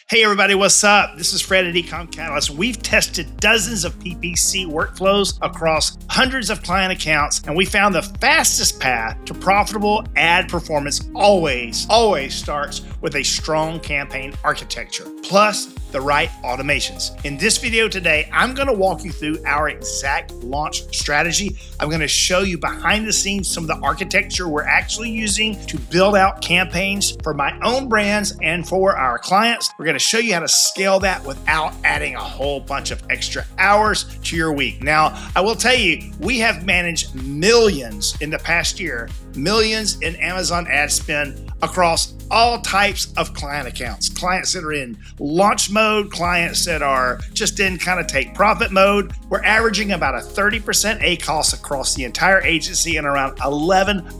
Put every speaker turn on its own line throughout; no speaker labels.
Hey everybody, what's up? This is Fred at eComCatalyst. We've tested dozens of PPC workflows across hundreds of client accounts, and we found the fastest path to profitable ad performance always starts with a strong campaign architecture, plus the right automations. In this video today, I'm going to walk you through our exact launch strategy. I'm going to show you behind the scenes some of the architecture we're actually using to build out campaigns for my own brands and for our clients. We're going to show you how to scale that without adding a whole bunch of extra hours to your week. Now, I will tell you, we have managed millions in the past year, millions in Amazon ad spend across all types of client accounts. Clients that are in launch mode, clients that are just in kind of take profit mode. We're averaging about a 30% ACoS across the entire agency and around 11%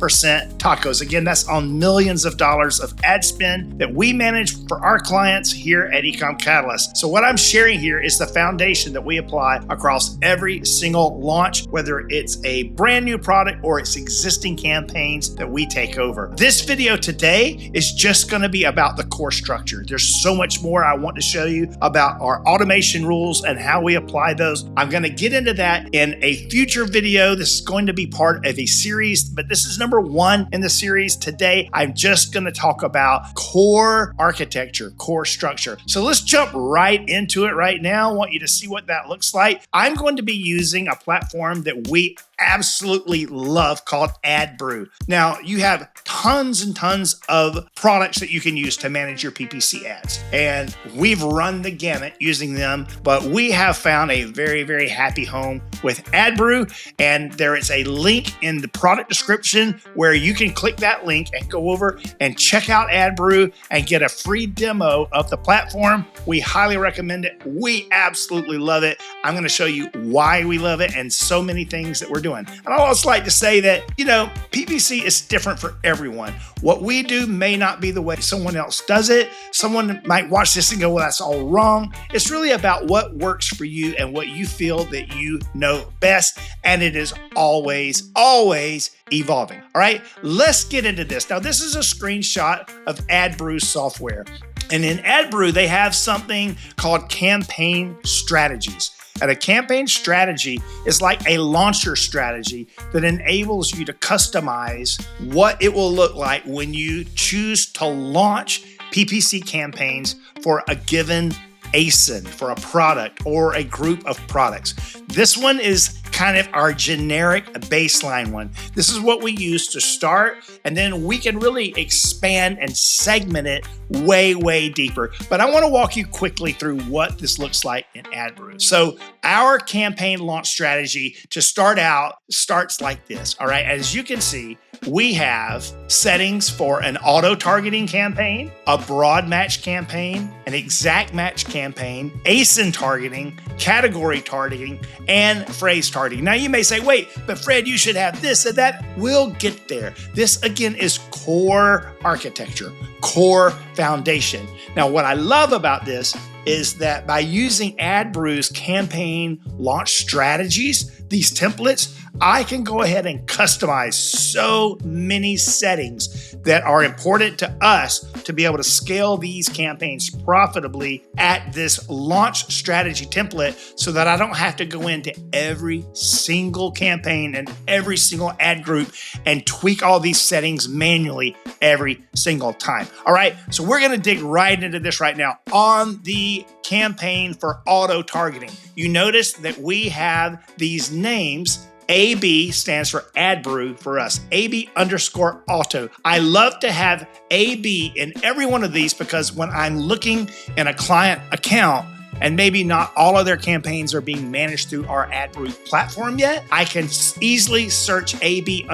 TACoS. Again, that's on millions of dollars of ad spend that we manage for our clients here at eComCatalyst. So what I'm sharing here is the foundation that we apply across every single launch, whether it's a brand new product or it's existing campaigns that we take over. This video today is just going to be about the core structure. There's so much more I want to show you about our automation rules and how we apply those. I'm going to get into that in a future video. This is going to be part of a series, but this is number one in the series. Today, I'm just going to talk about core architecture, core structure. So let's jump right into it right now. I want you to see what that looks like. I'm going to be using a platform that we absolutely love called AdBrew. Now, you have tons and tons of products that you can use to manage your PPC ads. And we've run the gamut using them, but we have found a very, very happy home with AdBrew. And there is a link in the product description where you can click that link and go over and check out AdBrew and get a free demo of the platform. We highly recommend it. We absolutely love it. I'm going to show you why we love it and so many things that we're doing. And I also like to say that, PPC is different for everyone. What we do may not be the way someone else does it. Someone might watch this and go, well, that's all wrong. It's really about what works for you and what you feel that you know best. And it is always evolving. All right, let's get into this. Now, this is a screenshot of AdBrew software. And in AdBrew, they have something called campaign strategies. And a campaign strategy is like a launcher strategy that enables you to customize what it will look like when you choose to launch PPC campaigns for a given ASIN, for a product or a group of products. This one is kind of our generic baseline one. This is what we use to start, and then we can really expand and segment it way deeper. But I want to walk you quickly through what this looks like in AdBrew. So our campaign launch strategy to start out starts like this. All right, as you can see, we have settings for an auto-targeting campaign, a broad match campaign, an exact match campaign, ASIN targeting, category targeting, and phrase targeting. Now you may say, wait, but Fred, you should have this and that. We'll get there. This again is core architecture, core foundation. Now what I love about this is that by using AdBrew's campaign launch strategies, these templates, I can go ahead and customize so many settings that are important to us to be able to scale these campaigns profitably at this launch strategy template so that I don't have to go into every single campaign and every single ad group and tweak all these settings manually every single time. All right, so we're gonna dig right into this right now on the campaign for auto targeting. You notice that we have these names. AB stands for AdBrew for us, AB_auto. I love to have AB in every one of these because when I'm looking in a client account and maybe not all of their campaigns are being managed through our AdBrew platform yet, I can easily search AB_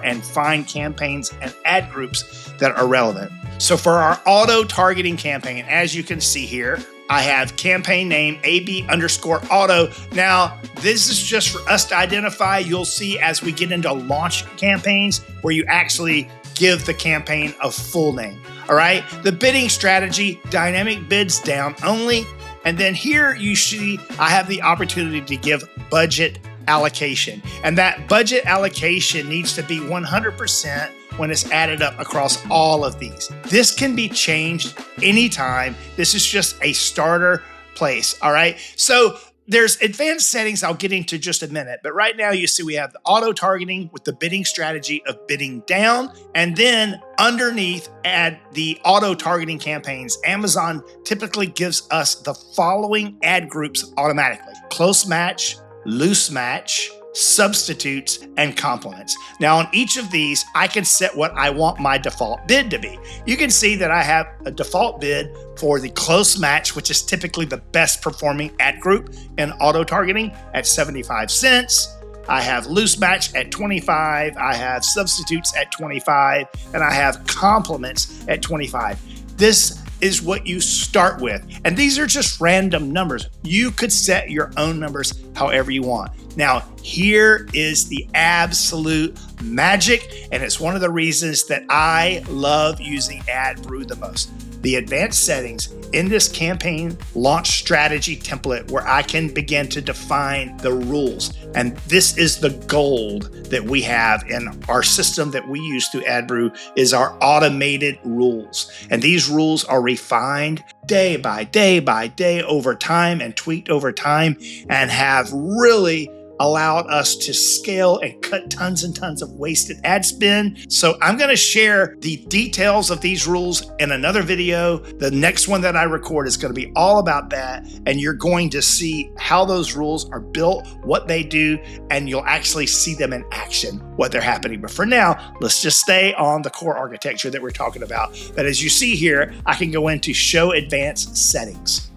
and find campaigns and ad groups that are relevant. So for our auto targeting campaign, as you can see here, I have campaign name AB_auto. Now, this is just for us to identify. You'll see as we get into launch campaigns where you actually give the campaign a full name. All right. The bidding strategy, dynamic bids down only. And then here you see I have the opportunity to give budget allocation. And that budget allocation needs to be 100% when it's added up across all of these. This can be changed anytime. This is just a starter place, all right? So there's advanced settings I'll get into just a minute, but right now you see we have the auto targeting with the bidding strategy of bidding down, and then underneath add the auto targeting campaigns. Amazon typically gives us the following ad groups automatically: close match, loose match, substitutes, and complements. Now on each of these, I can set what I want my default bid to be. You can see that I have a default bid for the close match, which is typically the best performing ad group in auto targeting, at 75 cents. I have loose match at 25, I have substitutes at 25, and I have complements at 25. This is what you start with. And these are just random numbers. You could set your own numbers however you want. Now, here is the absolute magic, and it's one of the reasons that I love using AdBrew the most. The advanced settings in this campaign launch strategy template where I can begin to define the rules. And this is the gold that we have in our system that we use through AdBrew is our automated rules. And these rules are refined day by day by day over time and tweaked over time and have really allowed us to scale and cut tons and tons of wasted ad spend. So I'm going to share the details of these rules in another video. The next one that I record is going to be all about that. And you're going to see how those rules are built, what they do, and you'll actually see them in action, what they're happening. But for now, let's just stay on the core architecture that we're talking about. But as you see here, I can go into show advanced settings.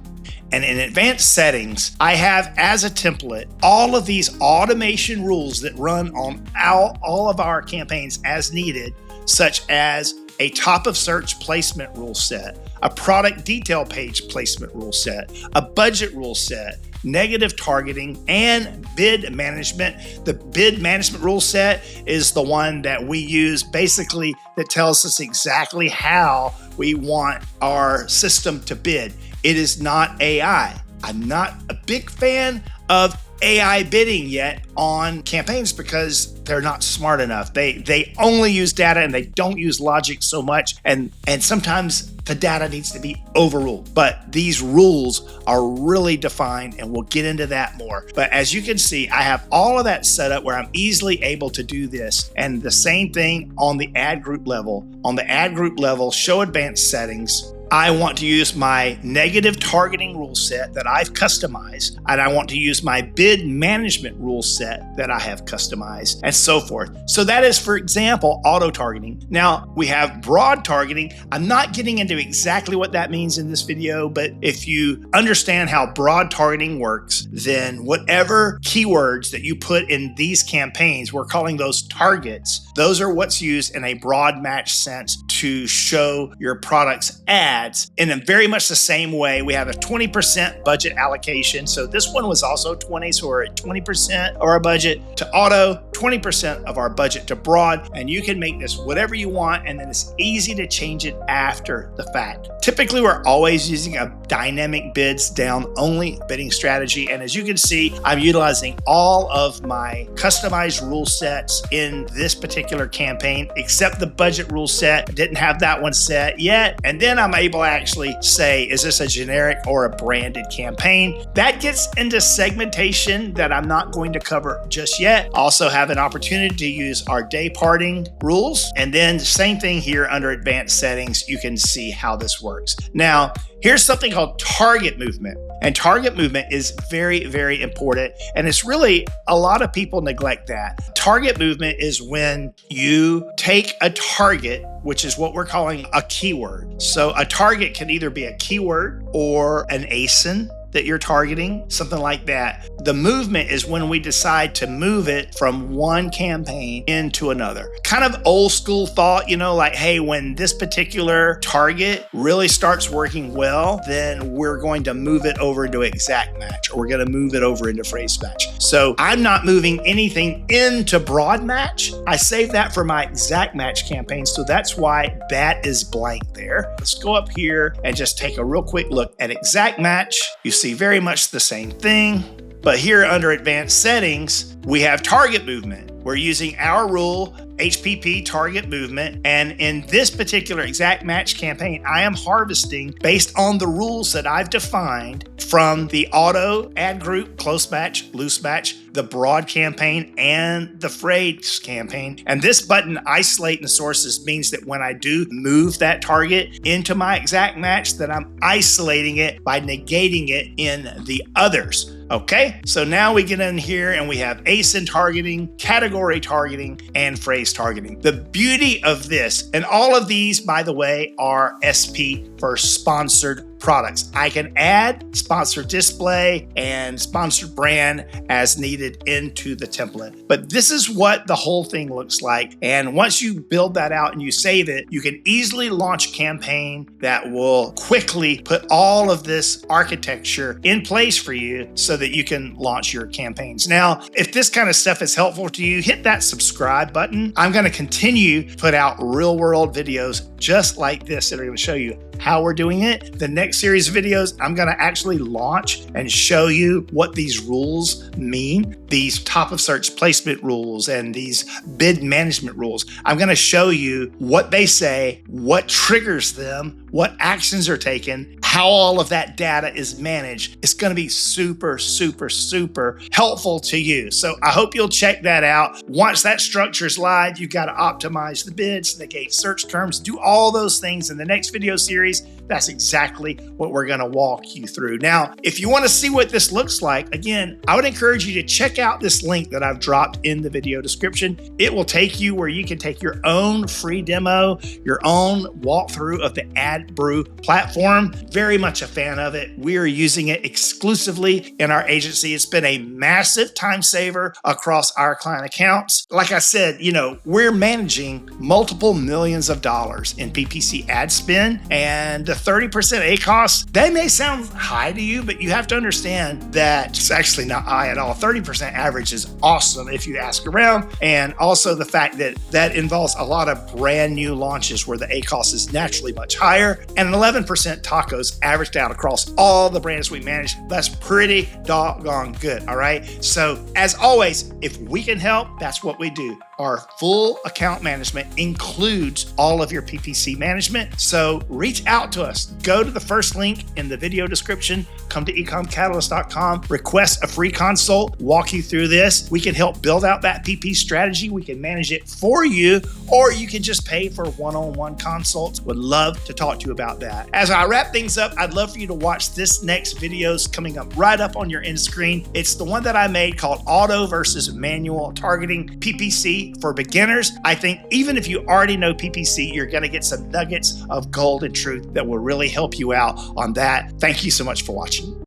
And in advanced settings, I have as a template all of these automation rules that run on all of our campaigns as needed, such as a top of search placement rule set, a product detail page placement rule set, a budget rule set, negative targeting, and bid management. The bid management rule set is the one that we use basically that tells us exactly how we want our system to bid. It is not AI. I'm not a big fan of AI bidding yet on campaigns because they're not smart enough. They only use data and they don't use logic so much. And sometimes the data needs to be overruled. But these rules are really defined and we'll get into that more. But as you can see, I have all of that set up where I'm easily able to do this. And the same thing on the ad group level. On the ad group level, show advanced settings, I want to use my negative targeting rule set that I've customized, and I want to use my bid management rule set that I have customized, and so forth. So that is, for example, auto targeting. Now we have broad targeting. I'm not getting into exactly what that means in this video, but if you understand how broad targeting works, then whatever keywords that you put in these campaigns, we're calling those targets. Those are what's used in a broad match sense to show your product's ads in a very much the same way. We have a 20% budget allocation. So this one was also 20. So we're at 20% of our budget to auto, 20% of our budget to broad. And you can make this whatever you want. And then it's easy to change it after the fact. Typically, we're always using a dynamic bids down only bidding strategy. And as you can see, I'm utilizing all of my customized rule sets in this particular campaign, except the budget rule set. I didn't have that one set yet. And then I'm able to actually say, is this a generic or a branded campaign? That gets into segmentation that I'm not going to cover just yet. Also have an opportunity to use our day parting rules. And then the same thing here under advanced settings, you can see how this works. Now, here's something called target movement. And target movement is very, very important. And it's really, a lot of people neglect that. Target movement is when you take a target, which is what we're calling a keyword. So a target can either be a keyword or an ASIN that you're targeting, something like that. The movement is when we decide to move it from one campaign into another. Kind of old school thought, like, hey, when this particular target really starts working well, then we're going to move it over into exact match, or we're going to move it over into phrase match. So I'm not moving anything into broad match. I save that for my exact match campaign. So that's why that is blank there. Let's go up here and just take a real quick look at exact match. You see very much the same thing, but here under advanced settings, we have target movement. We're using our rule HPP target movement. And in this particular exact match campaign, I am harvesting based on the rules that I've defined from the auto ad group, close match, loose match, the broad campaign, and the phrase campaign. And this button, isolate in sources, means that when I do move that target into my exact match, that I'm isolating it by negating it in the others. Okay, so now we get in here and we have ASIN targeting, category targeting, and phrase targeting. The beauty of this, and all of these, by the way, are SP for sponsored products. I can add sponsored display and sponsored brand as needed into the template. But this is what the whole thing looks like. And once you build that out and you save it, you can easily launch a campaign that will quickly put all of this architecture in place for you so that you can launch your campaigns. Now, if this kind of stuff is helpful to you, hit that subscribe button. I'm going to continue to put out real world videos just like this that are going to show you how we're doing it. The next series of videos, I'm going to actually launch and show you what these rules mean, these top of search placement rules and these bid management rules. I'm going to show you what they say, what triggers them, what actions are taken, how all of that data is managed. It's going to be super, super, super helpful to you. So I hope you'll check that out. Once that structure is live, you've got to optimize the bids, negate search terms, do all those things in the next video series. That's exactly what we're going to walk you through. Now, if you want to see what this looks like, again, I would encourage you to check out this link that I've dropped in the video description. It will take you where you can take your own free demo, your own walkthrough of the AdBrew platform. Very much a fan of it. We are using it exclusively in our agency. It's been a massive time saver across our client accounts. Like I said, we're managing multiple millions of dollars in PPC ad spend, and the 30% ACoS, they may sound high to you, but you have to understand that it's actually not high at all. 30% average is awesome if you ask around. And also the fact that that involves a lot of brand new launches where the ACoS is naturally much higher, and an 11% tacos averaged out across all the brands we manage. That's pretty doggone good, all right? So as always, if we can help, that's what we do. Our full account management includes all of your PPC management. So reach out to us. Go to the first link in the video description, come to eComCatalyst.com, request a free consult, walk you through this. We can help build out that PP strategy. We can manage it for you, or you can just pay for one-on-one consults. Would love to talk to you about that. As I wrap things up, I'd love for you to watch this next video coming up right up on your end screen. It's the one that I made called Auto versus Manual Targeting PPC for beginners. I think even if you already know PPC, you're going to get some nuggets of gold and truth that will really help you out on that. Thank you so much for watching.